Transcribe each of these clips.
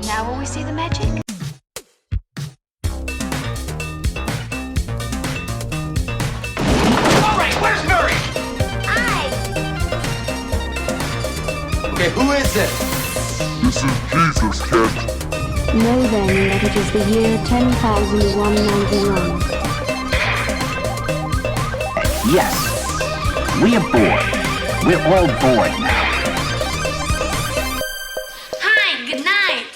Now will we see the magic? All right, where's Murray? Okay, who is it? This is Jesus, kid. Know then that it is the year 10,191. Yes, we are bored. We're all bored now. Hi, good night.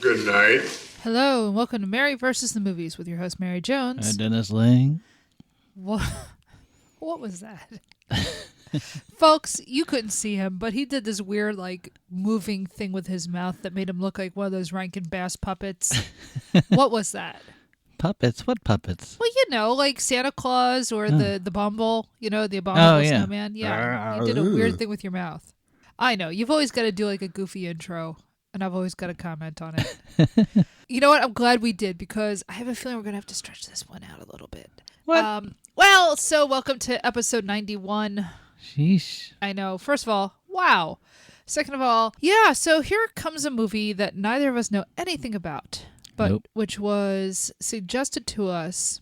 Good night. Hello, and welcome to Mary versus the Movies with your host, Mary Jones. Dennis Lang. What was that? Folks, you couldn't see him, but he did this weird, moving thing with his mouth that made him look like one of those Rankin Bass puppets. What was that? Puppets? What puppets? Well, like Santa Claus or the Bumble, the Abominable Snowman. Yeah, you did a weird thing with your mouth. I know. You've always got to do, a goofy intro, and I've always got to comment on it. You know what? I'm glad we did, because I have a feeling we're going to have to stretch this one out a little bit. What? So welcome to episode 91. Sheesh. I know. First of all, wow. Second of all, yeah, so here comes a movie that neither of us know anything about, but Nope. which was suggested to us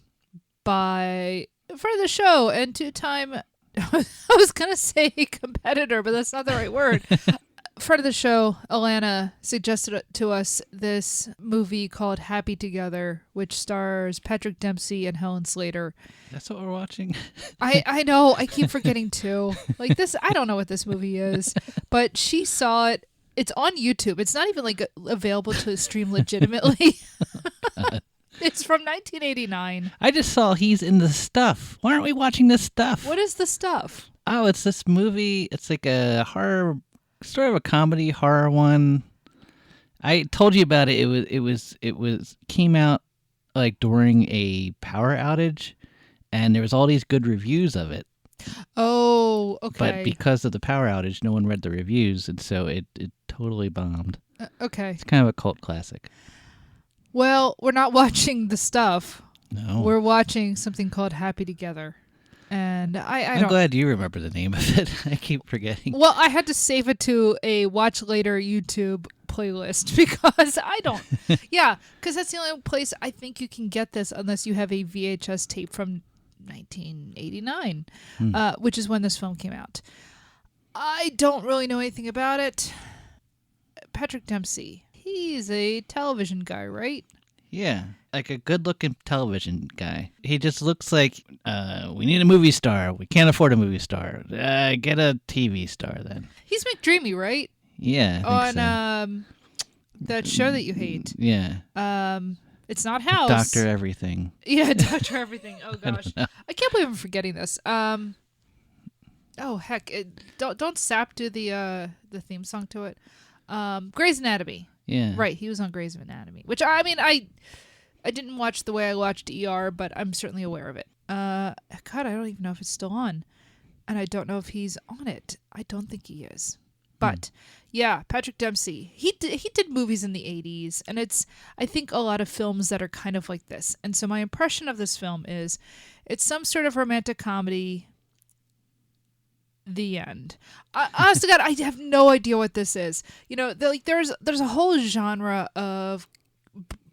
by a friend of the show and two-time, I was going to say competitor, but that's not the right word. Friend of the show, Alana, suggested to us this movie called Happy Together, which stars Patrick Dempsey and Helen Slater. That's what we're watching? I know. I keep forgetting too. This, I don't know what this movie is, but she saw it. It's on YouTube. It's not even available to stream legitimately. It's from 1989. I just saw he's in The Stuff. Why aren't we watching this stuff? What is the stuff? Oh, it's this movie. It's like a horror, sort of a comedy horror one. I told you about it. It was came out during a power outage, and there was all these good reviews of it. Oh, okay. But because of the power outage, no one read the reviews, and so it totally bombed. Okay. It's kind of a cult classic. Well, we're not watching the stuff. No. We're watching something called Happy Together. And I'm glad you remember the name of it. I keep forgetting. Well, I had to save it to a watch later YouTube playlist because I don't. Yeah, because that's the only place I think you can get this unless you have a VHS tape from 1989, which is when this film came out. I don't really know anything about it. Patrick Dempsey, he's a television guy, right? Yeah, like a good-looking television guy. He just looks like, we need a movie star. We can't afford a movie star. Get a TV star then. He's McDreamy, right? Yeah, I think On that show that you hate. Yeah. It's not House. Dr. Everything. Yeah, Dr. Everything. Oh gosh, know. I can't believe I'm forgetting this. Oh heck, don't Sap do the theme song to it? Grey's Anatomy. Yeah. Right, he was on Grey's Anatomy, which I didn't watch the way I watched ER, but I'm certainly aware of it. God, I don't even know if it's still on, and I don't know if he's on it. I don't think he is. But yeah, Patrick Dempsey, he did movies in the 80s, and I think a lot of films that are kind of like this. And so my impression of this film is it's some sort of romantic comedy. The end. Honest to God, I have no idea what this is. There's a whole genre of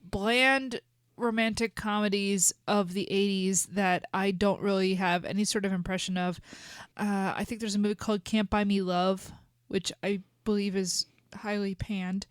bland romantic comedies of the 80s that I don't really have any sort of impression of. I think there's a movie called Can't Buy Me Love, which I believe is highly panned.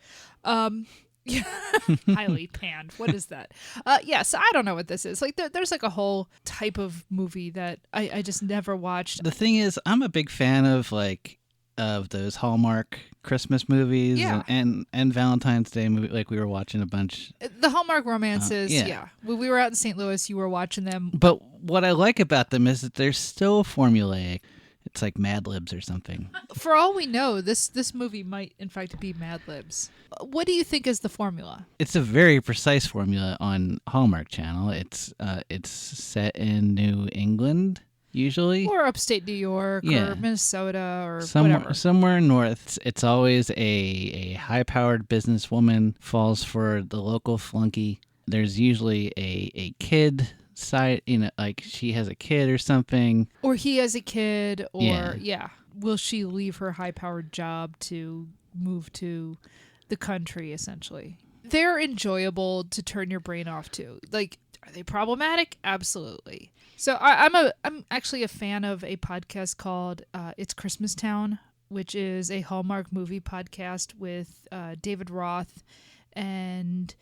Highly panned. What is that? So I don't know what this is. There's a whole type of movie that I just never watched. The thing is, I'm a big fan of those Hallmark Christmas movies and Valentine's Day movie. We were watching a bunch. The Hallmark romances, yeah. When we were out in St. Louis, you were watching them. But what I like about them is that they're still formulaic. It's like Mad Libs or something. For all we know, this movie might, in fact, be Mad Libs. What do you think is the formula? It's a very precise formula on Hallmark Channel. It's set in New England, usually. Or upstate New York, or Minnesota, or whatever. Somewhere north. It's always a high-powered businesswoman falls for the local flunky. There's usually a kid side, she has a kid or something. Or he has a kid, or, will she leave her high-powered job to move to the country, essentially. They're enjoyable to turn your brain off to. Like, are they problematic? Absolutely. So I'm actually a fan of a podcast called It's Christmas Town, which is a Hallmark movie podcast with David Roth and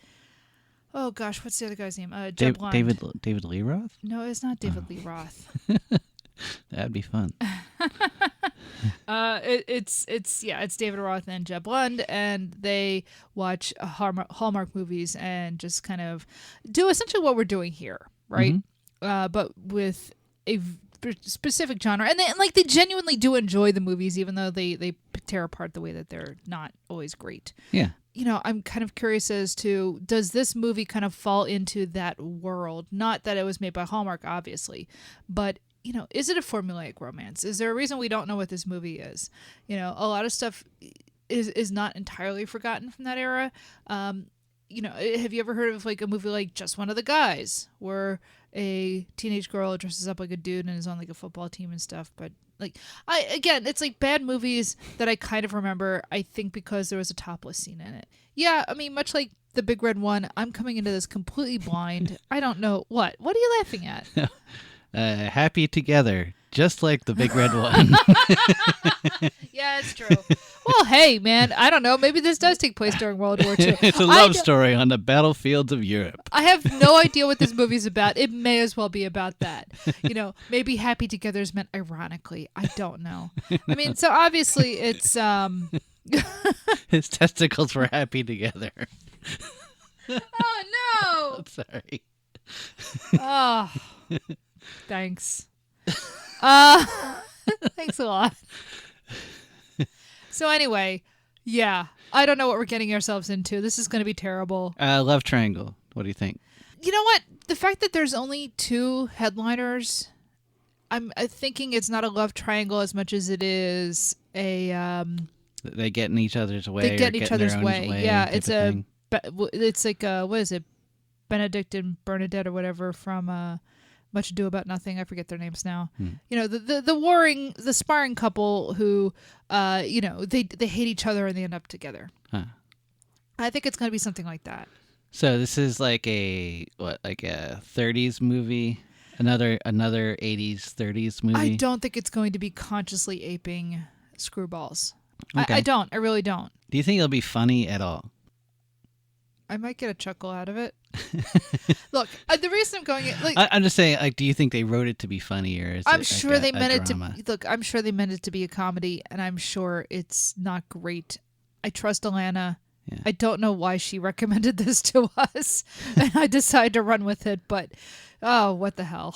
oh gosh, what's the other guy's name? Jeb Lund. David Lee Roth? No, it's not David Lee Roth. That'd be fun. It's David Roth and Jeb Lund, and they watch Hallmark movies and just kind of do essentially what we're doing here, right? But with a specific genre, and they genuinely do enjoy the movies, even though they tear apart the way that they're not always great. Yeah. You know, I'm kind of curious as to, does this movie kind of fall into that world? Not that it was made by Hallmark, obviously, but you know, is it a formulaic romance? Is there a reason we don't know what this movie is? You know, a lot of stuff is not entirely forgotten from that era. You know, have you ever heard of like a movie like Just One of the Guys, where a teenage girl dresses up like a dude and is on like a football team and stuff? But like, it's like bad movies that I kind of remember, I think because there was a topless scene in it. Yeah, I mean, much like The Big Red One, I'm coming into this completely blind. I don't know. What are you laughing at? Happy Together, just like The Big Red One. Yeah, it's true. Well, hey, man, I don't know. Maybe this does take place during World War II. It's a love story on the battlefields of Europe. I have no idea what this movie's about. It may as well be about that. You know, maybe Happy Together is meant ironically. I don't know. I mean, so obviously it's... His testicles were happy together. Oh, no! I'm sorry. Oh, thanks. Thanks a lot. So anyway, yeah, I don't know what we're getting ourselves into. This is going to be terrible. Love Triangle. What do you think? You know what? The fact that there's only 2 headliners, I'm thinking it's not a love triangle as much as it is a... They get in each other's way. They get in each other's way. Yeah, it's it's like what is it? Benedict and Bernadette or whatever from Much Ado About Nothing. I forget their names now. You know, the sparring couple who, you know, they hate each other and they end up together. Huh. I think it's going to be something like that. So this is like a 30s movie, another 80s 30s movie. I don't think it's going to be consciously aping Screwballs. Okay. I don't. I really don't. Do you think it'll be funny at all? I might get a chuckle out of it. Look, the reason I'm going, like, I'm just saying, like, do you think they wrote it to be funny, or is I'm it sure like they a meant it drama? to. Look, I'm sure they meant it to be a comedy, and I'm sure it's not great. I trust Alana. Yeah. I don't know why she recommended this to us, and I decided to run with it. But oh, what the hell?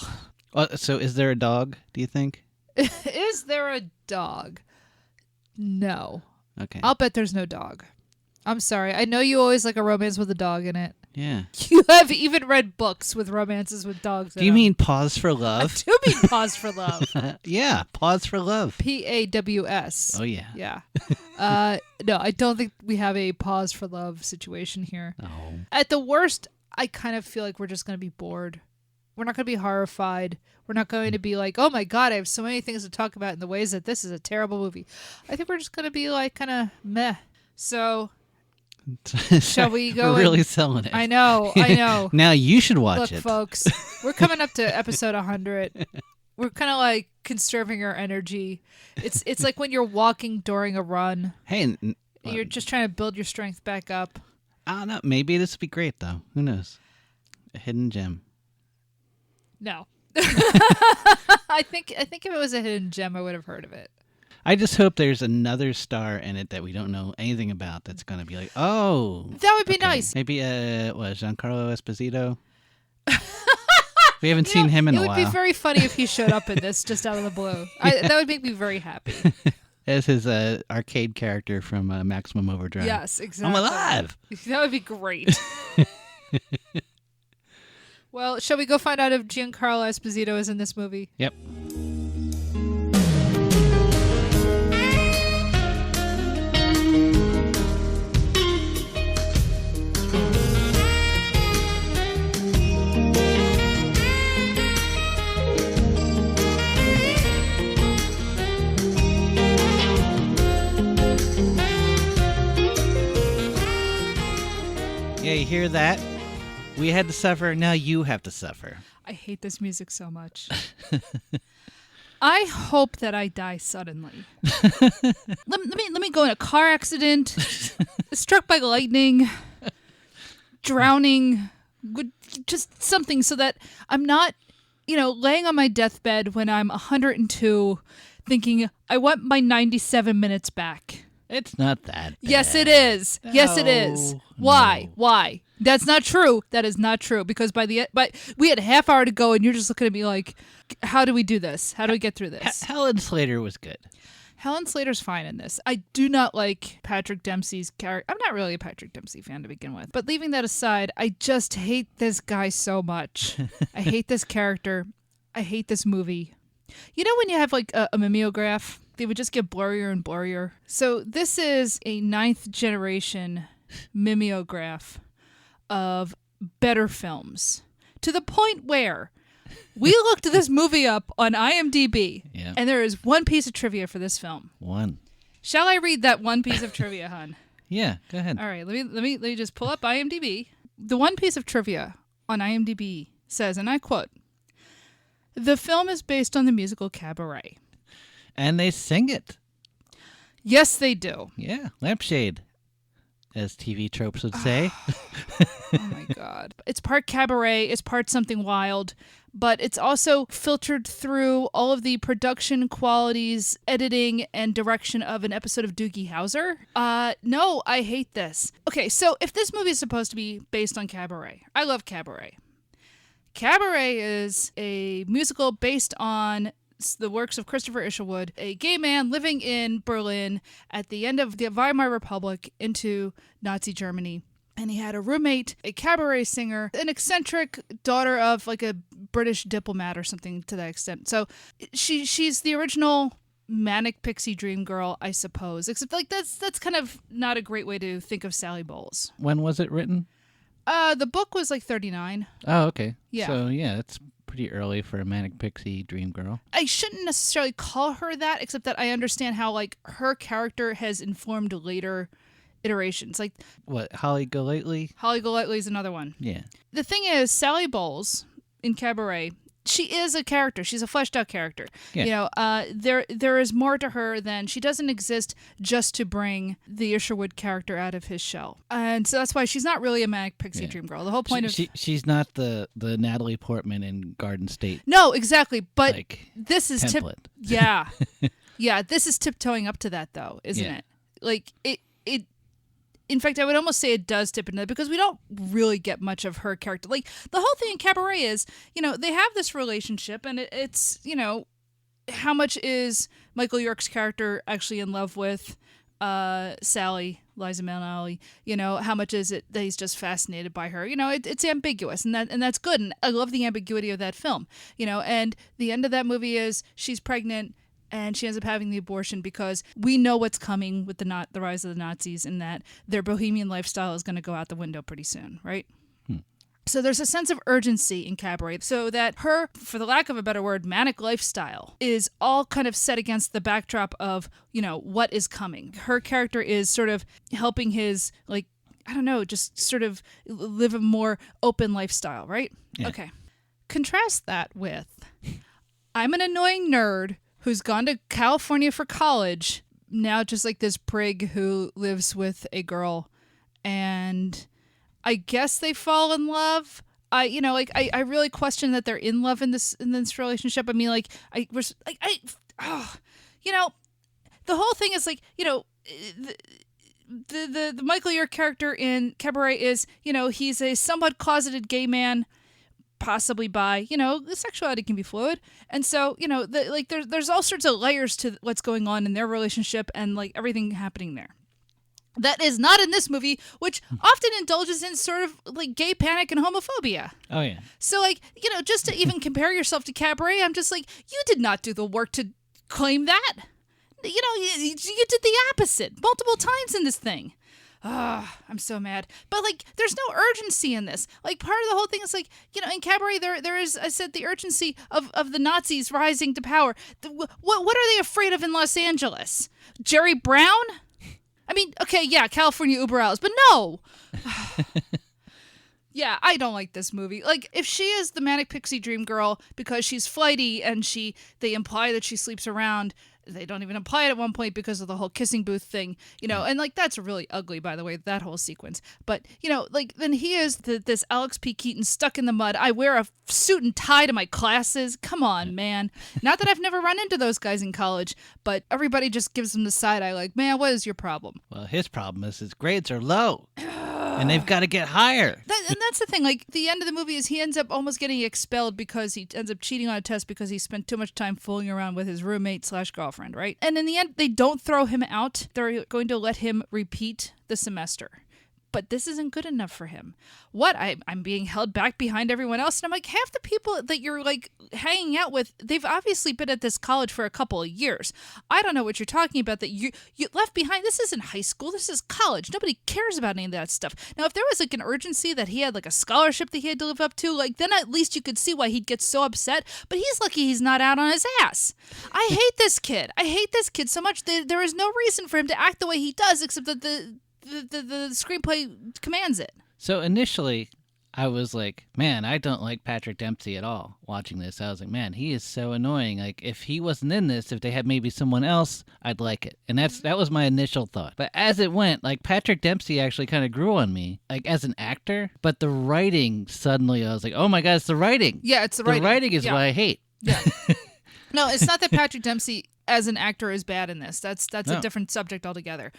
So, is there a dog? Do you think? Is there a dog? No. Okay. I'll bet there's no dog. I'm sorry. I know you always like a romance with a dog in it. Yeah. You have even read books with romances with dogs in Do you them. mean Pause for I Love? do mean Pause for Love. Yeah, Pause for Love. PAWS. Oh, yeah. Yeah. No, I don't think we have a Pause for Love situation here. Oh. At the worst, I kind of feel like we're just going to be bored. We're not going to be horrified. We're not going to be like, oh my God, I have so many things to talk about in the ways that this is a terrible movie. I think we're just going to be like kind of meh. So shall we go? We're really selling it. I know. Now you should watch Look, it. folks, we're coming up to episode 100. We're kind of like conserving our energy. It's like when you're walking during a run. Hey, You're just trying to build your strength back up. I don't know. Maybe this would be great, though. Who knows? A hidden gem. No. I think if it was a hidden gem, I would have heard of it. I just hope there's another star in it that we don't know anything about that's going to be like, oh. That would be nice. Maybe, Giancarlo Esposito? We haven't seen him in a while. It would while. be very funny if he showed up in this just out of the blue. That would make me very happy. As his arcade character from Maximum Overdrive. Yes, exactly. I'm alive. That would be great. Well, shall we go find out if Giancarlo Esposito is in this movie? Yep. Yeah, you hear that? We had to suffer, now you have to suffer. I hate this music so much. I hope that I die suddenly. let me go in a car accident, struck by lightning, drowning, just something so that I'm not, laying on my deathbed when I'm 102 thinking, I want my 97 minutes back. It's not that bad. Yes, it is. Yes, it is. Why? No. Why? That's not true. That is not true. Because but we had a half hour to go, and you're just looking at me like, how do we do this? How do we get through this? Helen Slater was good. Helen Slater's fine in this. I do not like Patrick Dempsey's character. I'm not really a Patrick Dempsey fan to begin with. But leaving that aside, I just hate this guy so much. I hate this character. I hate this movie. You know when you have like a mimeograph? They would just get blurrier and blurrier. So this is a 9th generation mimeograph of better films. To the point where we looked this movie up on IMDb, and there is one piece of trivia for this film. One. Shall I read that one piece of trivia, hon? Yeah, go ahead. All right, let me just pull up IMDb. The one piece of trivia on IMDb says, and I quote, "The film is based on the musical Cabaret." And they sing it. Yes, they do. Yeah, lampshade, as TV tropes would say. Oh my God. It's part cabaret, it's part something wild, but it's also filtered through all of the production qualities, editing, and direction of an episode of Doogie Howser. No, I hate this. Okay, so if this movie is supposed to be based on Cabaret, I love Cabaret. Cabaret is a musical based on the works of Christopher Isherwood, a gay man living in Berlin at the end of the Weimar Republic into Nazi Germany. And he had a roommate, a cabaret singer, an eccentric daughter of like a British diplomat or something to that extent. So she's the original manic pixie dream girl, I suppose. Except like that's kind of not a great way to think of Sally Bowles. When was it written? The book was like 39. Oh, okay. Yeah. So yeah, it's pretty early for a manic pixie dream girl. I shouldn't necessarily call her that, except that I understand how like her character has informed later iterations. Like what, Holly Golightly? Holly Golightly is another one. Yeah. The thing is, Sally Bowles in Cabaret, she is a character. She's a fleshed out character. Yeah. There is more to her than she doesn't exist just to bring the Isherwood character out of his shell. And so that's why she's not really a manic pixie dream girl. The whole point she's not the Natalie Portman in Garden State. No, exactly. But like, this is template. Yeah. Yeah, this is tiptoeing up to that though, isn't it? Like it in fact, I would almost say it does tip into that because we don't really get much of her character. Like, the whole thing in Cabaret is, they have this relationship, and it's, how much is Michael York's character actually in love with Sally, Liza Minnelli? How much is it that he's just fascinated by her? It's ambiguous, and that's good, and I love the ambiguity of that film. And the end of that movie is she's pregnant, and she ends up having the abortion because we know what's coming with the rise of the Nazis, and that their bohemian lifestyle is going to go out the window pretty soon, right? So there's a sense of urgency in Cabaret, so that her, for the lack of a better word, manic lifestyle is all kind of set against the backdrop of, what is coming. Her character is sort of helping his, like, I don't know, just sort of live a more open lifestyle, right? Yeah. Okay. Contrast that with, I'm an annoying nerd who's gone to California for college, now just like this prig who lives with a girl, and I guess they fall in love. I really question that they're in love in this relationship. I mean, the whole thing is like, the Michael York character in Cabaret is, he's a somewhat closeted gay man, possibly bi, the sexuality can be fluid. And so, there's all sorts of layers to what's going on in their relationship and like everything happening there. That is not in this movie, which often indulges in sort of like gay panic and homophobia. Oh, yeah. So like, just to even compare yourself to Cabaret, I'm just like, you did not do the work to claim that. You did the opposite multiple times in this thing. I'm so mad. But like, there's no urgency in this. Like, part of the whole thing is like, in Cabaret, there is, I said, the urgency of the Nazis rising to power. What are they afraid of in Los Angeles? Jerry Brown? I mean, okay, yeah, California Uber Alles, but no. Yeah, I don't like this movie. Like, if she is the manic pixie dream girl because she's flighty and they imply that she sleeps around, they don't even imply it at one point because of the whole kissing booth thing, and like that's really ugly, by the way, that whole sequence. But like then he is this Alex P. Keaton stuck in the mud. I wear a suit and tie to my classes. Come on, man. Not that I've never run into those guys in college, but everybody just gives him the side eye, like, man, what is your problem? Well, his problem is his grades are low, and they've got to get higher. And that's the thing. Like, the end of the movie is he ends up almost getting expelled because he ends up cheating on a test because he spent too much time fooling around with his roommate/girlfriend, right? And in the end, they don't throw him out. They're going to let him repeat the semester. But this isn't good enough for him. I'm being held back behind everyone else. And I'm like, half the people that you're like hanging out with, they've obviously been at this college for a couple of years. I don't know what you're talking about that you left behind. This isn't high school. This is college. Nobody cares about any of that stuff. Now, if there was like an urgency that he had like a scholarship that he had to live up to, like then at least you could see why he'd get so upset. But he's lucky he's not out on his ass. I hate this kid. I hate this kid so much. There is no reason for him to act the way he does except that the screenplay commands it. So initially, I was like, man, I don't like Patrick Dempsey at all watching this. I was like, man, he is so annoying. Like, if he wasn't in this, if they had maybe someone else, I'd like it. And that was my initial thought. But as it went, like, Patrick Dempsey actually kind of grew on me, like, as an actor. But the writing, suddenly, I was like, oh my God, it's the writing. Yeah, it's the writing. The writing is what I hate. Yeah. No, it's not that Patrick Dempsey as an actor is bad in this. That's No. a different subject altogether.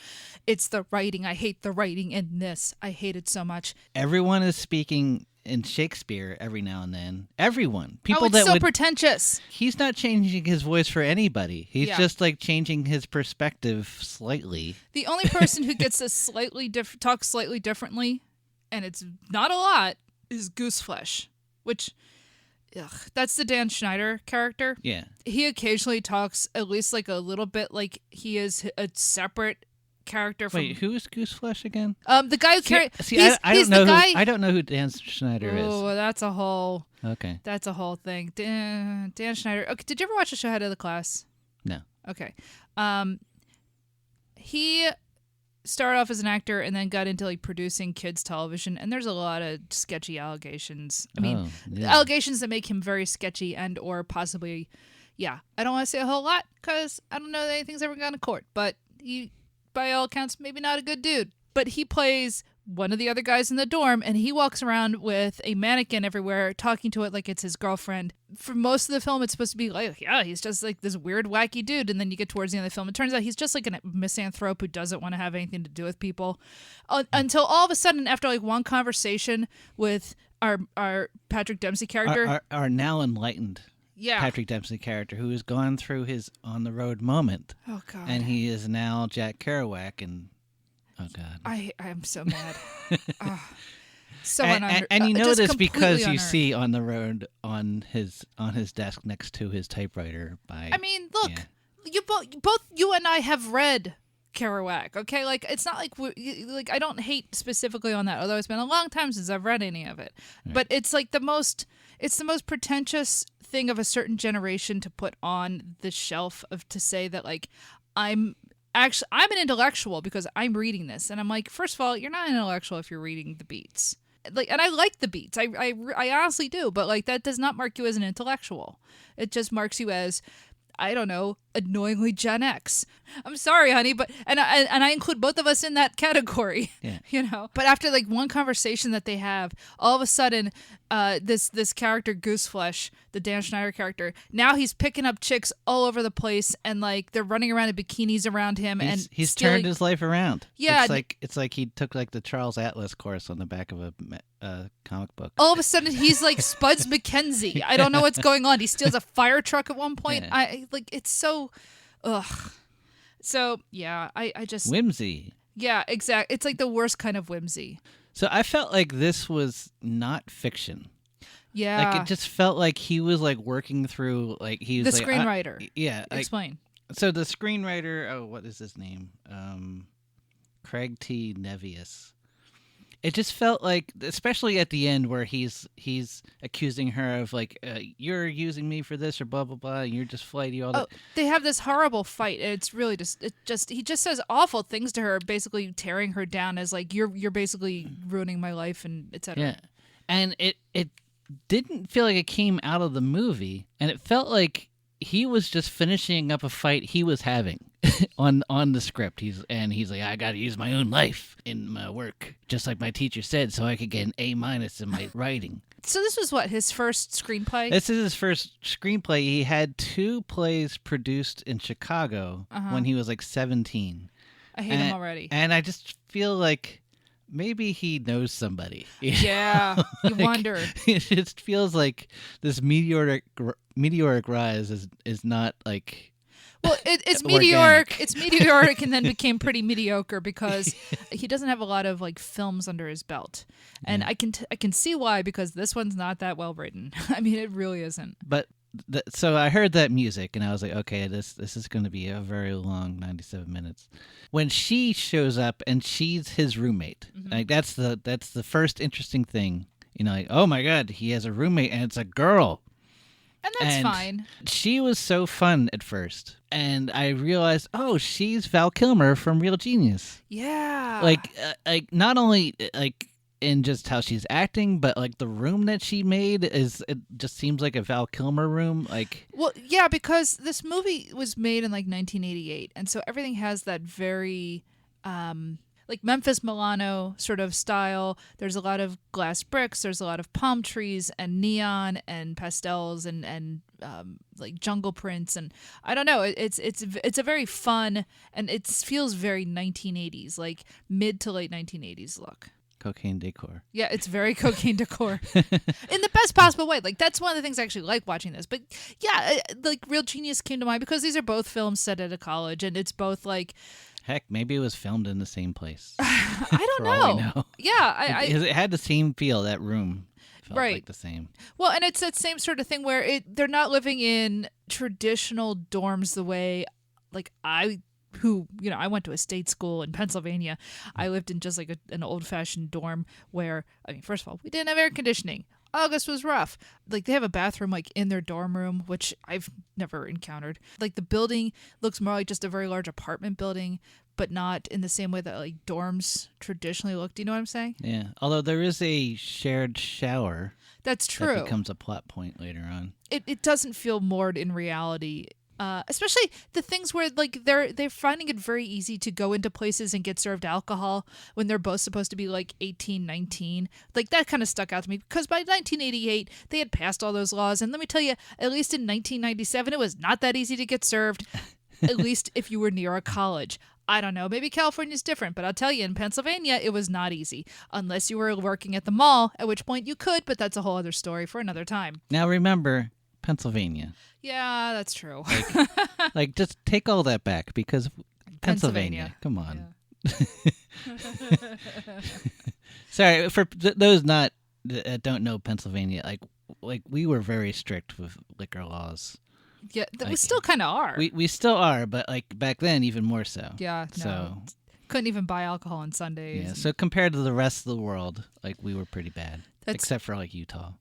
It's the writing. I hate the writing in this. I hate it so much. Everyone is speaking in Shakespeare every now and then. Everyone. People it's that so would... pretentious. He's not changing his voice for anybody. He's Yeah. just like changing his perspective slightly. The only person who gets this talks slightly differently, and it's not a lot, is Gooseflesh, which... Ugh, that's the Dan Schneider character. Yeah. He occasionally talks at least like a little bit like he is a separate character from... Wait, who is Gooseflesh again? The guy who carries... I don't know. I don't know who Dan Schneider is. Oh, that's a whole... Okay. That's a whole thing. Dan Schneider. Okay, did you ever watch the show Head of the Class? No. Okay. He started off as an actor and then got into like producing kids television, and there's a lot of sketchy allegations. I mean, allegations that make him very sketchy and or possibly, yeah. I don't want to say a whole lot because I don't know that anything's ever gone to court, but he, by all accounts, maybe not a good dude. But he plays one of the other guys in the dorm, and he walks around with a mannequin everywhere, talking to it like it's his girlfriend. For most of the film, it's supposed to be like, yeah, he's just like this weird, wacky dude. And then you get towards the end of the film, it turns out he's just like a misanthrope who doesn't want to have anything to do with people. Until all of a sudden, after like one conversation with our Patrick Dempsey character, our now enlightened yeah, Patrick Dempsey character, who has gone through his on the road moment, oh god, and he is now Jack Kerouac, and oh god, I am so mad. So and you know just this because completely you unearned. see on the road on his desk next to his typewriter by. I mean, look, yeah. you both you and I have read Kerouac, okay? Like it's not like like I don't hate specifically on that, although it's been a long time since I've read any of it. Right. But it's like the most pretentious thing of a certain generation to put on the shelf to say that like I'm an intellectual because I'm reading this, and I'm like, first of all, you're not an intellectual if you're reading the beats. Like, and I like the beats. I honestly do, but like that does not mark you as an intellectual. It just marks you as, I don't know, annoyingly Gen X. I'm sorry, honey, but and I include both of us in that category. Yeah. You know. But after like one conversation that they have, all of a sudden, this character Gooseflesh, the Dan Schneider character, now he's picking up chicks all over the place, and like they're running around in bikinis around him, and He's stealing- turned his life around. Yeah. it's like he took like the Charles Atlas course on the back of a comic book. All of a sudden, he's like Spuds McKenzie. I don't know what's going on. He steals a fire truck at one point. Yeah. I like it's so, ugh. So yeah, I just Whimsy. yeah, exactly. It's like the worst kind of whimsy. So I felt like this was not fiction. Yeah, Like it just felt like he was like working through like he was the like, screenwriter. yeah. Like, Explain. so the screenwriter. Oh, what is his name? Craig T. Nevius. It just felt like, especially at the end where he's accusing her of like, you're using me for this or blah blah blah, and you're just flighty all that. Oh, they have this horrible fight. It's really he just says awful things to her, basically tearing her down as like you're basically ruining my life and etc. Yeah, And it didn't feel like it came out of the movie, and it felt like he was just finishing up a fight he was having on the script. He's like, I got to use my own life in my work, just like my teacher said, so I could get an A- in my writing. So this was what, his first screenplay? This is his first screenplay. He had 2 plays produced in Chicago when he was like 17. I hate him already. And I just feel like maybe he knows somebody. Yeah, you wonder. It just feels like this meteoric rise is not like. Well, it's organic. meteoric. It's meteoric, and then became pretty mediocre because he doesn't have a lot of like films under his belt, and I can see why, because this one's not that well written. I mean, it really isn't. But so I heard that music, and I was like, okay, this is going to be a very long 97 minutes. When she shows up and she's his roommate, like that's the first interesting thing. You know, like, oh my God, he has a roommate, and it's a girl. And that's fine. She was so fun at first. And I realized, oh, she's Val Kilmer from Real Genius. Yeah. Like not only like in just how she's acting, but like the room that she made it just seems like a Val Kilmer room. Like, well, yeah, because this movie was made in like 1988, and so everything has that very like Memphis Milano sort of style. There's a lot of glass bricks. There's a lot of palm trees and neon and pastels and like jungle prints, and I don't know. It's a very fun, and it feels very 1980s, like mid to late 1980s look. Cocaine decor. Yeah, it's very cocaine decor in the best possible way. Like that's one of the things I actually like watching this. But yeah, like Real Genius came to mind because these are both films set at a college, and it's both like. Heck, maybe it was filmed in the same place. I don't for all we know. Yeah, it had the same feel. That room felt right. like the same. Well, and it's that same sort of thing where they're not living in traditional dorms the way, like I went to a state school in Pennsylvania. I lived in just like an old-fashioned dorm where, I mean, first of all, we didn't have air conditioning. August was rough. Like they have a bathroom like in their dorm room, which I've never encountered. Like the building looks more like just a very large apartment building, but not in the same way that like dorms traditionally look. Do you know what I'm saying? Yeah. Although there is a shared shower. That's true. That becomes a plot point later on. It doesn't feel moored in reality. Especially the things where like they're finding it very easy to go into places and get served alcohol when they're both supposed to be like 18, 19. Like that kind of stuck out to me because by 1988 they had passed all those laws, and let me tell you, at least in 1997 it was not that easy to get served. At least if you were near a college. I don't know, maybe California's different, but I'll tell you, in Pennsylvania it was not easy unless you were working at the mall, at which point you could, but that's a whole other story for another time. Now remember, Pennsylvania. Yeah, that's true. Like, just take all that back because Pennsylvania. Come on. Yeah. Sorry for those that don't know Pennsylvania. Like we were very strict with liquor laws. Yeah, we still kind of are. We still are, but like back then, even more so. Yeah. No. So couldn't even buy alcohol on Sundays. Yeah. So compared to the rest of the world, like we were pretty bad, except for like Utah.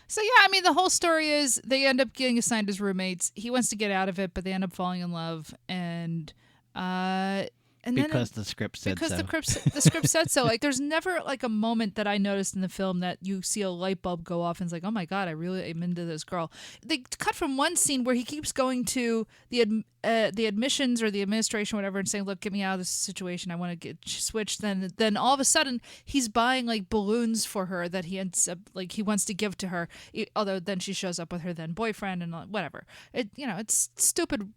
So yeah, I mean, the whole story is they end up getting assigned as roommates. He wants to get out of it, but they end up falling in love, and because the script said so. The script said so. Like, there's never like a moment that I noticed in the film that you see a light bulb go off and it's like, oh my God, I really am into this girl. They cut from one scene where he keeps going to the admissions or the administration, whatever, and saying, look, get me out of this situation. I want to get switched. Then all of a sudden he's buying like balloons for her that he ends up like he wants to give to her. Although then she shows up with her then boyfriend and whatever. It's stupid,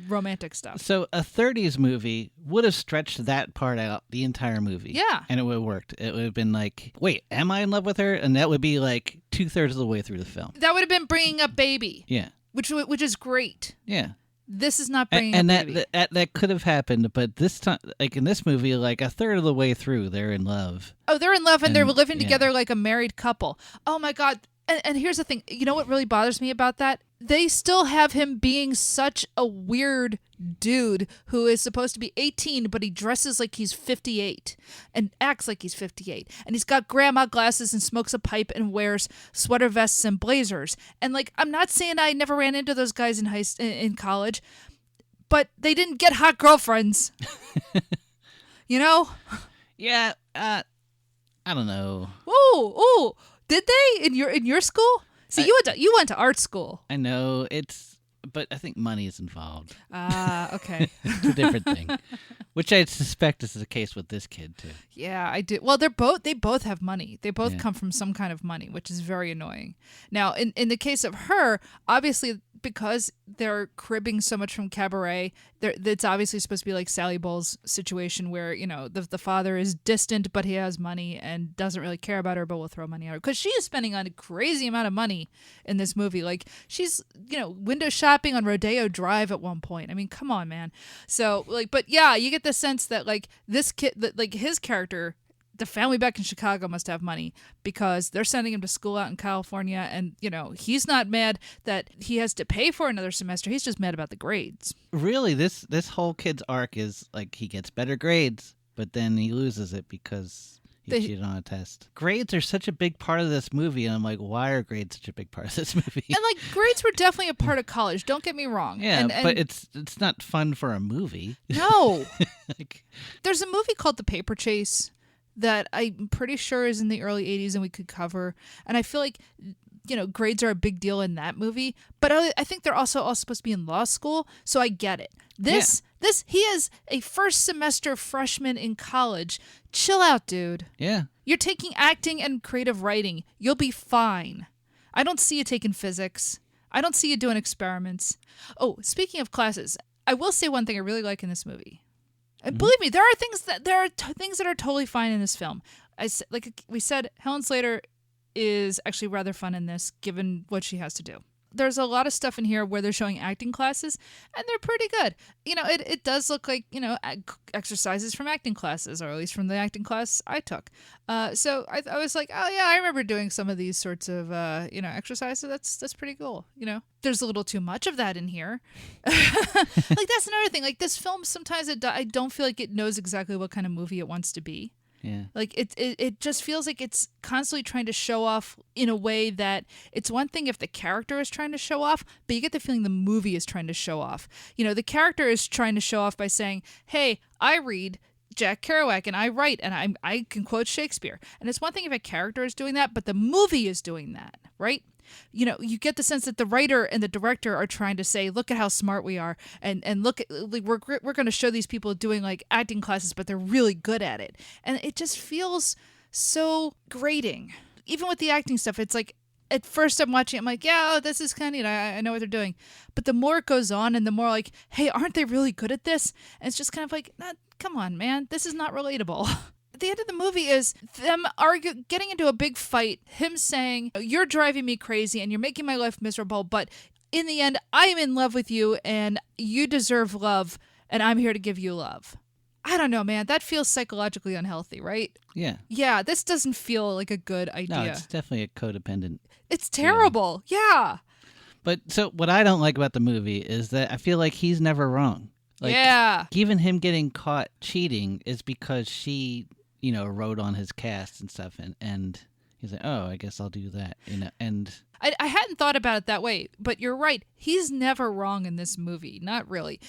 romantic stuff. So a 30s movie would have stretched that part out the entire movie. Yeah. And it would have worked. It would have been like, wait, am I in love with her? And that would be like 2/3 of the way through the film. That would have been Bringing Up Baby. Yeah. Which is great. Yeah. This is not Bringing Up Baby. that could have happened, but this time, like in this movie, like 1/3 of the way through, they're in love. Oh, they're in love and they're living together like a married couple. Oh my God. And here's the thing. You know what really bothers me about that? They still have him being such a weird dude who is supposed to be 18, but he dresses like he's 58 and acts like he's 58. And he's got grandma glasses and smokes a pipe and wears sweater vests and blazers. And like, I'm not saying I never ran into those guys in college, but they didn't get hot girlfriends. You know? Yeah. I don't know. Ooh. Did they in your school? See, you went to art school. I know but I think money is involved. Ah, okay. It's a different thing, which I suspect is the case with this kid too. Yeah, I do. Well, they both have money. They both Yeah. come from some kind of money, which is very annoying. Now, in the case of her, obviously because they're cribbing so much from Cabaret, it's obviously supposed to be like Sally Bowles' situation where, the father is distant, but he has money and doesn't really care about her, but will throw money at her. Because she is spending a crazy amount of money in this movie. Like, she's, window shopping on Rodeo Drive at one point. I mean, come on, man. So, but yeah, you get the sense that, this kid, his character, the family back in Chicago must have money because they're sending him to school out in California, and he's not mad that he has to pay for another semester. He's just mad about the grades. Really, this whole kid's arc is he gets better grades, but then he loses it because he cheated on a test. Grades are such a big part of this movie, and I'm like, why are grades such a big part of this movie? And grades were definitely a part of college. Don't get me wrong. Yeah, and but it's not fun for a movie. No. There's a movie called The Paper Chase that I'm pretty sure is in the early 80s and we could cover. And I feel like, grades are a big deal in that movie. But I think they're also all supposed to be in law school, so I get it. He is a first semester freshman in college. Chill out, dude. Yeah. You're taking acting and creative writing. You'll be fine. I don't see you taking physics. I don't see you doing experiments. Oh, speaking of classes, I will say one thing I really like in this movie. And believe me, there are things that are totally fine in this film. Like we said, Helen Slater is actually rather fun in this, given what she has to do. There's a lot of stuff in here where they're showing acting classes, and they're pretty good. It does look like, exercises from acting classes, or at least from the acting class I took. So I was like, oh yeah, I remember doing some of these sorts of, exercises. That's pretty cool. There's a little too much of that in here. That's another thing. This film, sometimes I don't feel like it knows exactly what kind of movie it wants to be. Yeah. It just feels like it's constantly trying to show off in a way that it's one thing if the character is trying to show off, but you get the feeling the movie is trying to show off. The character is trying to show off by saying, hey, I read Jack Kerouac and I write and I can quote Shakespeare. And it's one thing if a character is doing that, but the movie is doing that, right? You get the sense that the writer and the director are trying to say, look at how smart we are, and look at, we're going to show these people doing acting classes, but they're really good at it. And it just feels so grating. Even with the acting stuff, it's at first I'm watching, I'm like, yeah, this is kind of neat. I know what they're doing. But the more it goes on and the more hey, aren't they really good at this? And it's just kind of come on, man, this is not relatable. The end of the movie is them getting into a big fight, him saying, you're driving me crazy and you're making my life miserable, but in the end, I am in love with you and you deserve love and I'm here to give you love. I don't know, man. That feels psychologically unhealthy, right? Yeah. Yeah, this doesn't feel like a good idea. No, it's definitely a codependent. It's terrible. Yeah. But so what I don't like about the movie is that I feel like he's never wrong. Yeah. Even him getting caught cheating is because she wrote on his cast and stuff, and he's like, oh, I guess I'll do that, and I hadn't thought about it that way, but you're right. He's never wrong in this movie. Not really.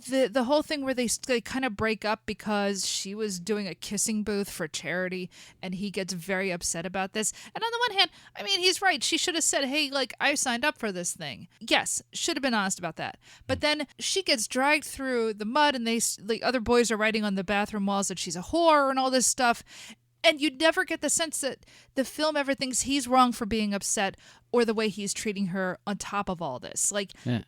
The whole thing where they kind of break up because she was doing a kissing booth for charity and he gets very upset about this. And on the one hand, I mean, he's right. She should have said, hey, I signed up for this thing. Yes, should have been honest about that. But then she gets dragged through the mud and the other boys are writing on the bathroom walls that she's a whore and all this stuff. And you never get the sense that the film ever thinks he's wrong for being upset or the way he's treating her on top of all this.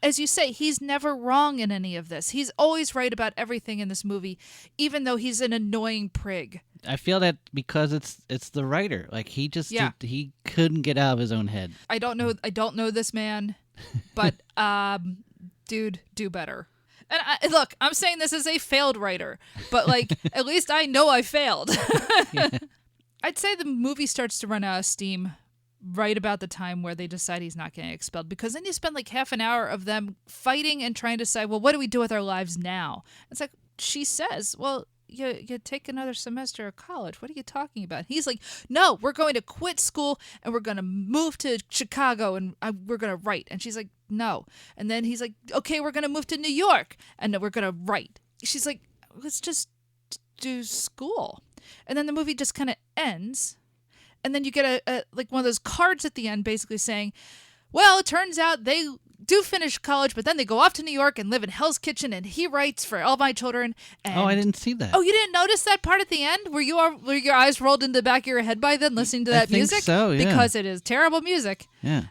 As you say, he's never wrong in any of this. He's always right about everything in this movie, even though he's an annoying prig. I feel that because it's the writer. He just he couldn't get out of his own head. I don't know this man, but dude, do better. And look, I'm saying this as a failed writer, but at least I know I failed. Yeah. I'd say the movie starts to run out of steam right about the time where they decide he's not getting expelled, because then you spend half an hour of them fighting and trying to say, well, what do we do with our lives now? It's she says, well, you take another semester of college. What are you talking about? He's like, no, we're going to quit school and we're going to move to Chicago and we're going to write. And she's like, no. And then he's like, okay, we're going to move to New York and we're going to write. She's like, let's just do school. And then the movie just kind of ends. and then you get a like one of those cards at the end basically saying, well, it turns out they do finish college, but then they go off to New York and live in Hell's Kitchen, and he writes for All My Children. And, Oh, I didn't see that. Oh, you didn't notice that part at the end? Were your eyes rolled into the back of your head by then listening to that I think music? so, yeah. Because it is terrible music. Yeah.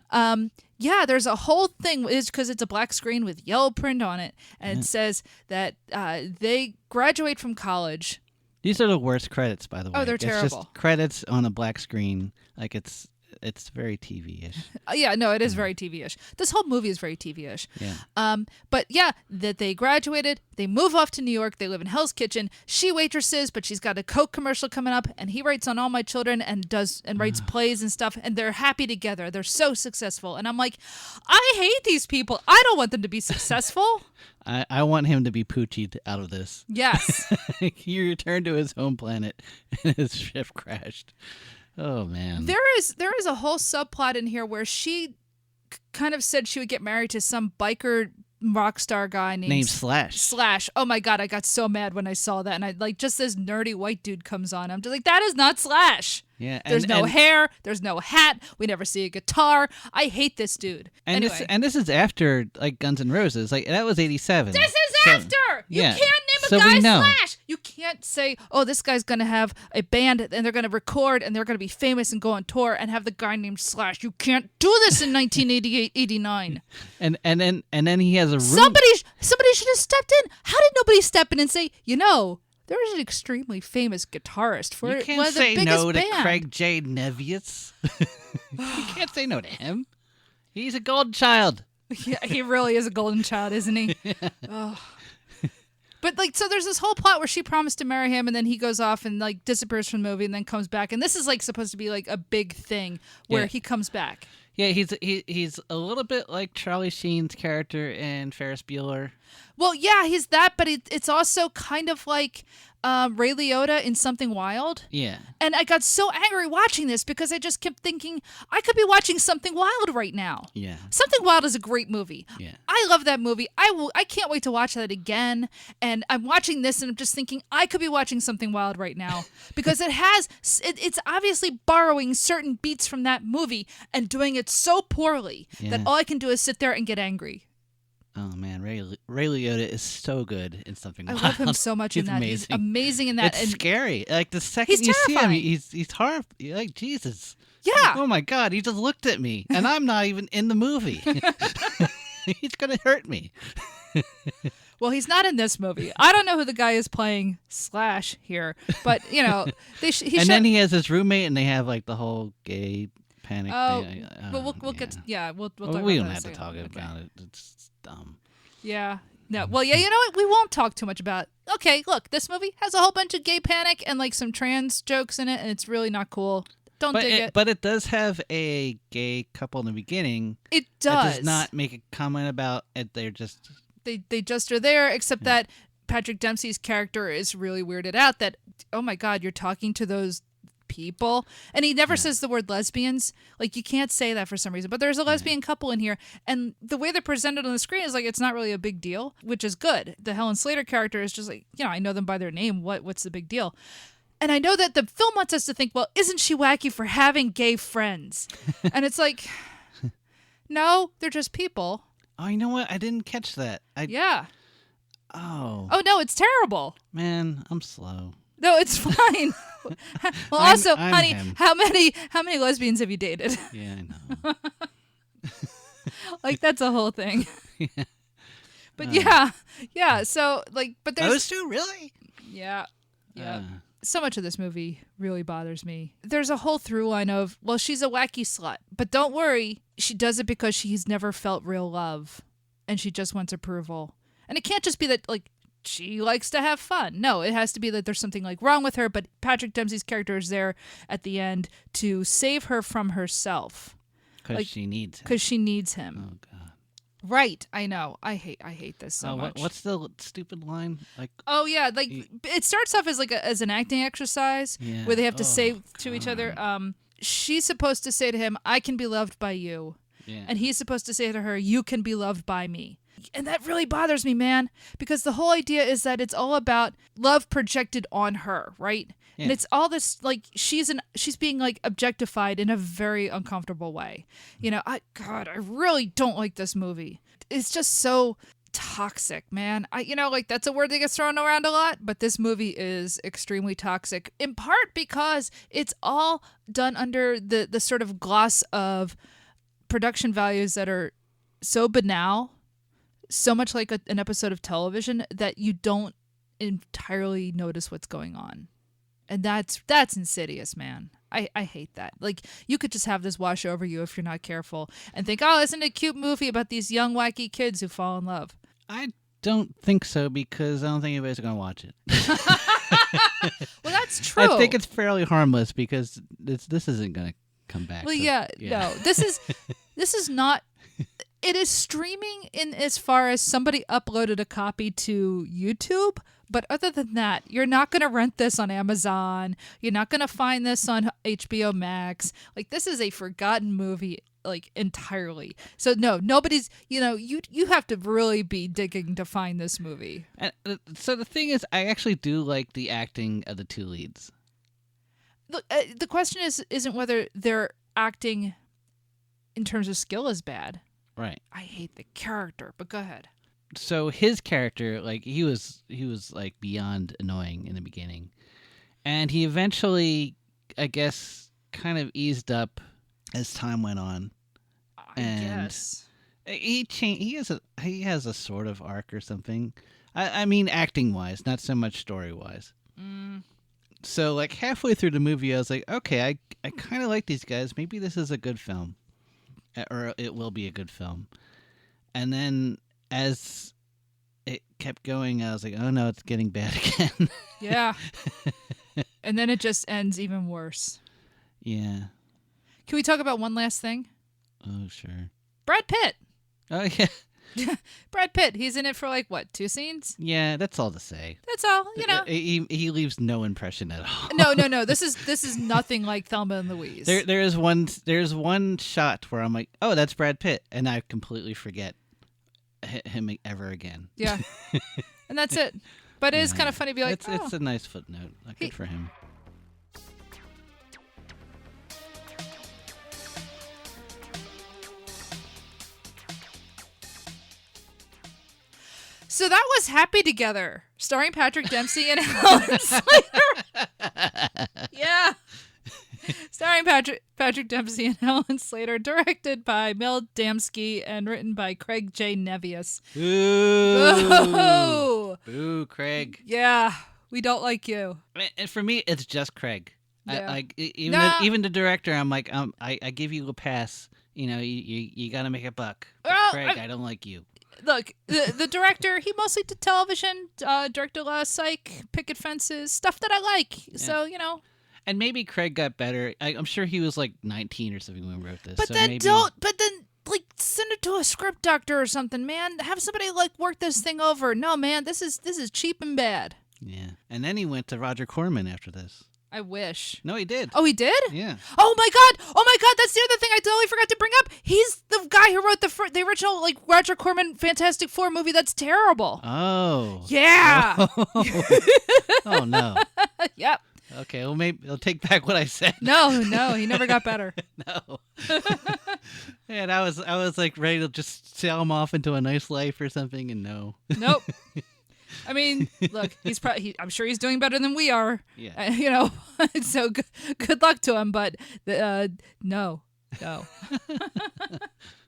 Yeah, there's a whole thing. It's because it's a black screen with yellow print on it, and it says that they graduate from college. These are the worst credits, by the way. Oh, they're It's terrible. just credits on a black screen. Like it's very TV-ish. Yeah, no, it is very TV-ish. This whole movie is very TV-ish. Yeah. But yeah, that they graduated, they move off to New York, they live in Hell's Kitchen. She waitresses, but she's got a Coke commercial coming up, and he writes on All My Children and writes plays and stuff, and they're happy together. They're so successful. And I'm like, I hate these people. I don't want them to be successful. I want him to be poochied out of this. Yes. He returned to his home planet, and his ship crashed. Oh man. There is a whole subplot in here where she kind of said she would get married to some biker rock star guy named Slash. Slash. Oh my God, I got so mad when I saw that. And I like just this nerdy white dude comes on. I'm just like, that is not Slash. Yeah. There's no hair. There's no hat. We never see a guitar. I hate this dude. And anyway. this is after like Guns N' Roses. Like that was 87. This is after. You yeah. can't name a So guy we know. Slash. You can't say, oh, this guy's going to have a band and they're going to record and they're going to be famous and go on tour and have the guy named Slash. You can't do this in 1988, 89. And then he has a room. Somebody should have stepped in. How did nobody step in and say, there is an extremely famous guitarist for You can't one of the say biggest no to band. Craig J. Nevius. You can't say no to him. He's a golden child. Yeah, he really is a golden child, isn't he? Oh. But like, so there's this whole plot where she promised to marry him, and then he goes off and like disappears from the movie, and then comes back. And this is like supposed to be like a big thing where Yeah. he comes back. Yeah, he's a little bit like Charlie Sheen's character in Ferris Bueller. Well, yeah, he's that, but it's also kind of like Ray Liotta in Something Wild. Yeah. And I got so angry watching this because I just kept thinking I could be watching Something Wild right now. Yeah. Something Wild is a great movie. Yeah. I love that movie. I can't wait to watch that again. And I'm watching this and I'm just thinking I could be watching Something Wild right now because it's obviously borrowing certain beats from that movie and doing it so poorly that Yeah. all I can do is sit there and get angry. Oh man, Ray Liotta is so good in Something I Wild. love him so much in He's that. amazing. He's amazing in that. It's and scary. Like the second He's you see him, terrifying. he's horrible. You're like Jesus. Yeah. Like, oh my God, he just looked at me, and I'm not even in the movie. He's gonna hurt me. Well, he's not in this movie. I don't know who the guy is playing Slash here, but he Then he has his roommate, and they have like the whole gay panic Oh, thing. but we'll get we'll talk about we don't that have to in a talk second. about it. It's dumb. Yeah. No. Well, yeah. You know what? We won't talk too much about. Okay. Look, this movie has a whole bunch of gay panic and like some trans jokes in it, and it's really not cool. Don't dig it. But it does have a gay couple in the beginning. It That does. does not make a comment about it. They're just They just are there, except that Patrick Dempsey's character is really weirded out that, oh my God, you're talking to those people. And he never says the word lesbians. Like, you can't say that for some reason. But there's a lesbian couple in here. And the way they're presented on the screen is like, it's not really a big deal, which is good. The Helen Slater character is just like, I know them by their name. What's the big deal? And I know that the film wants us to think, well, isn't she wacky for having gay friends? And it's like, no, they're just people. Oh, you know what? I didn't catch that. Yeah. Oh. Oh, no, it's terrible. Man, I'm slow. No, it's fine. Well, I'm also, him. honey, how many lesbians have you dated? Yeah, I know. Like, that's a whole thing. But yeah. So like, but there's Those two, really? yeah. So much of this movie really bothers me. There's a whole through line of, well, she's a wacky slut, but don't worry, she does it because she's never felt real love, and she just wants approval. And it can't just be that like she likes to have fun. No, it has to be that there's something like wrong with her. But Patrick Dempsey's character is there at the end to save her from herself Because Like, she needs him. because she needs him. Oh God. Right, I know. I hate this so much. What's the stupid line? Like, Oh yeah, like it starts off as like as an acting exercise Yeah. where they have to Oh, say to each other. She's supposed to say to him, "I can be loved by you," yeah. and he's supposed to say to her, "You can be loved by me." And that really bothers me, man, because the whole idea is that it's all about love projected on her, right? And it's all this like she's being like objectified in a very uncomfortable way. I really don't like this movie. It's just so toxic, man. Like that's a word that gets thrown around a lot, but this movie is extremely toxic, in part because it's all done under the sort of gloss of production values that are so banal, so much like an episode of television, that you don't entirely notice what's going on. And that's insidious, man. I hate that. Like, you could just have this wash over you if you're not careful and think, oh, isn't it a cute movie about these young, wacky kids who fall in love? I don't think so, because I don't think anybody's going to watch it. Well, that's true. I think it's fairly harmless because this isn't going to come back. Well, no. This is not... It is streaming in as far as somebody uploaded a copy to YouTube, but other than that, you're not going to rent this on Amazon. You're not going to find this on HBO Max. Like, this is a forgotten movie, like, entirely. So no, nobody's, you have to really be digging to find this movie. And, so the thing is, I actually do like the acting of the two leads. Look, the question isn't whether their acting in terms of skill is bad. Right. I hate the character, but go ahead. So his character, like, he was like beyond annoying in the beginning, and he eventually, I guess, kind of eased up as time went on. I guess he changed. He has a sort of arc or something. I mean, acting wise, not so much story wise. So like halfway through the movie, I was like, okay, I kind of like these guys. Maybe this is a good film, or it will be a good film. And then as it kept going, I was like, oh no, it's getting bad again. Yeah. And then it just ends even worse. Yeah. Can we talk about one last thing? Oh, sure. Brad Pitt. Oh, yeah. Brad Pitt. He's in it for like, what, 2 scenes? Yeah, that's all to say. That's all, He leaves no impression at all. No. This is nothing like Thelma and Louise. There's one shot where I'm like, oh, that's Brad Pitt, and I completely forget him ever again. Yeah. And that's it. But it is kind of funny to be like, it's a nice footnote. Good for him. So that was Happy Together, starring Patrick Dempsey and Helen Slater. Yeah. Starring Patrick Dempsey and Helen Slater, directed by Mel Damsky and written by Craig J. Nevius. Boo! Boo, Craig. Yeah, we don't like you. And for me, it's just Craig. Yeah. Even the director, I'm like, I give you a pass. You got to make a buck. But Well, Craig, I don't like you. Look, the director, he mostly did television, directed a lot of Psych, Picket Fences, stuff that I like. Yeah. So, And maybe Craig got better. I'm sure he was like 19 or something when we wrote this. But so then maybe... like send it to a script doctor or something, man. Have somebody like work this thing over. No, man, this is cheap and bad. Yeah. And then he went to Roger Corman after this. I wish. No, he did. Oh, he did? Yeah. Oh my god, that's the other thing I totally forgot to bring up. He's the guy who wrote the original like Roger Corman Fantastic Four movie that's terrible. Oh. Yeah. Oh no. Yep. Okay, well maybe I'll take back what I said. No, he never got better. No. And I was like ready to just sail him off into a nice life or something, and no. Nope. I mean, look, I'm sure he's doing better than we are. Yeah. So good luck to him, but no. Oh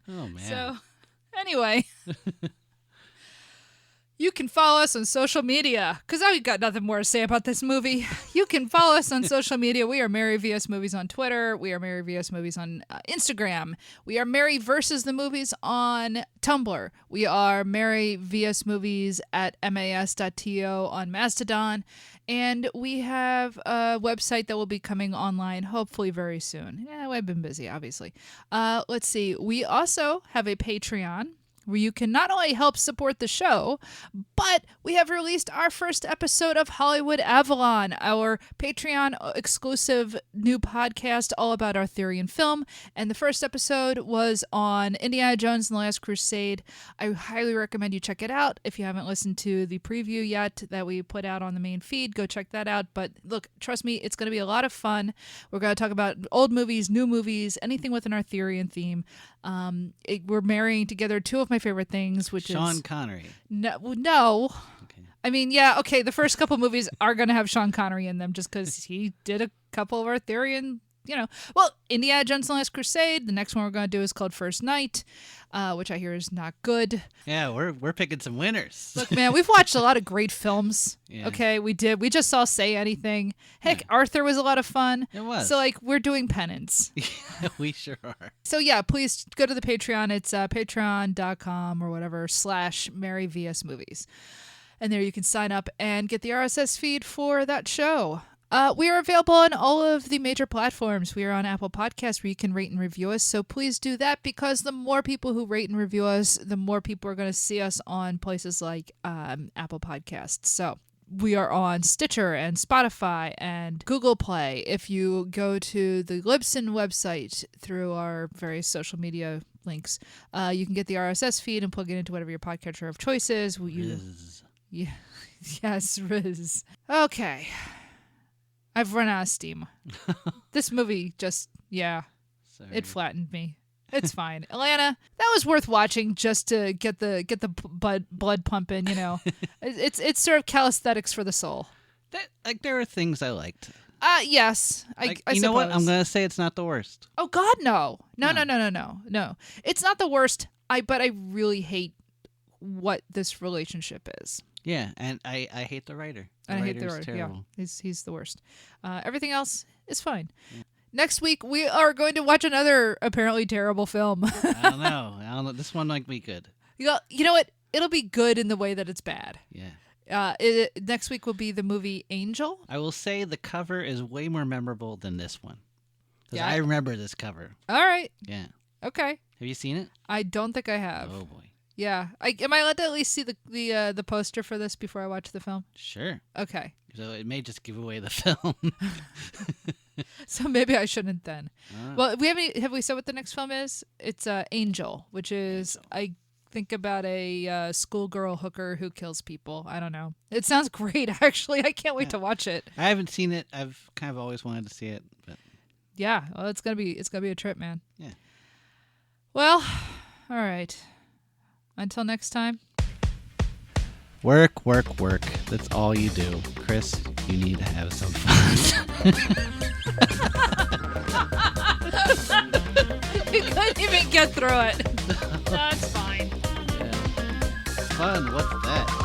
man. So anyway, you can follow us on social media, because I've got nothing more to say about this movie. You can follow us on social media. We are Mary vs. Movies on Twitter. We are Mary vs. Movies on Instagram. We are Mary versus the Movies on Tumblr. We are Mary vs. Movies at mas.to on Mastodon. And we have a website that will be coming online hopefully very soon. Yeah, I've been busy, obviously. Let's see. We also have a Patreon where you can not only help support the show, but we have released our first episode of Hollywood Avalon, our Patreon exclusive new podcast all about Arthurian film. And the first episode was on Indiana Jones and the Last Crusade. I highly recommend you check it out. If you haven't listened to the preview yet that we put out on the main feed, go check that out. But look, trust me, it's going to be a lot of fun. We're going to talk about old movies, new movies, anything with an Arthurian theme. We're marrying together two of my favorite things, which is Sean Connery. No. Okay. I mean, yeah, okay, the first couple movies are going to have Sean Connery in them just because he did a couple of Arthurian, well, Indiana Jones and the Last Crusade. The next one we're going to do is called First Night, which I hear is not good. Yeah, we're picking some winners. Look, man, we've watched a lot of great films. Yeah. Okay, we did. We just saw Say Anything. Heck, Arthur was a lot of fun. It was. So, we're doing penance. We sure are. So, yeah, please go to the Patreon. It's patreon.com or whatever /MaryVSMovies. And there you can sign up and get the RSS feed for that show. We are available on all of the major platforms. We are on Apple Podcasts where you can rate and review us. So please do that, because the more people who rate and review us, the more people are going to see us on places like Apple Podcasts. So we are on Stitcher and Spotify and Google Play. If you go to the Libsyn website through our various social media links, you can get the RSS feed and plug it into whatever your podcatcher of choice is. Yeah. Yes, Riz. Okay. I've run out of steam. This movie just, Sorry. it flattened me. It's fine. Atlanta, that was worth watching just to get the blood pumping, It's sort of calisthenics for the soul. There are things I liked. Yes. I You know what? suppose. I'm going to say it's not the worst. Oh, God, no. No. It's not the worst, but I really hate what this relationship is. Yeah, and I hate the writer. I hate the writer's writer. terrible. Yeah, he's the worst. Everything else is fine. Yeah. Next week we are going to watch another apparently terrible film. I don't know. This one might be good. You know what? It'll be good in the way that it's bad. Yeah. Next week will be the movie Angel. I will say the cover is way more memorable than this one. Because Yeah. I remember this cover. All right. Yeah. Okay. Have you seen it? I don't think I have. Oh boy. Yeah. Am I allowed to at least see the poster for this before I watch the film? Sure. Okay. So it may just give away the film. So maybe I shouldn't then. Ah. Well, have we said what the next film is? It's Angel, which is I think about a schoolgirl hooker who kills people. I don't know. It sounds great, actually. I can't wait to watch it. I haven't seen it. I've kind of always wanted to see it, but Yeah. Well, it's gonna be a trip, man. yeah. Well, all right. Until next time. Work. That's all you do. Chris, you need to have some fun. You couldn't even get through it. That's fine. Yeah. Fun, what's that?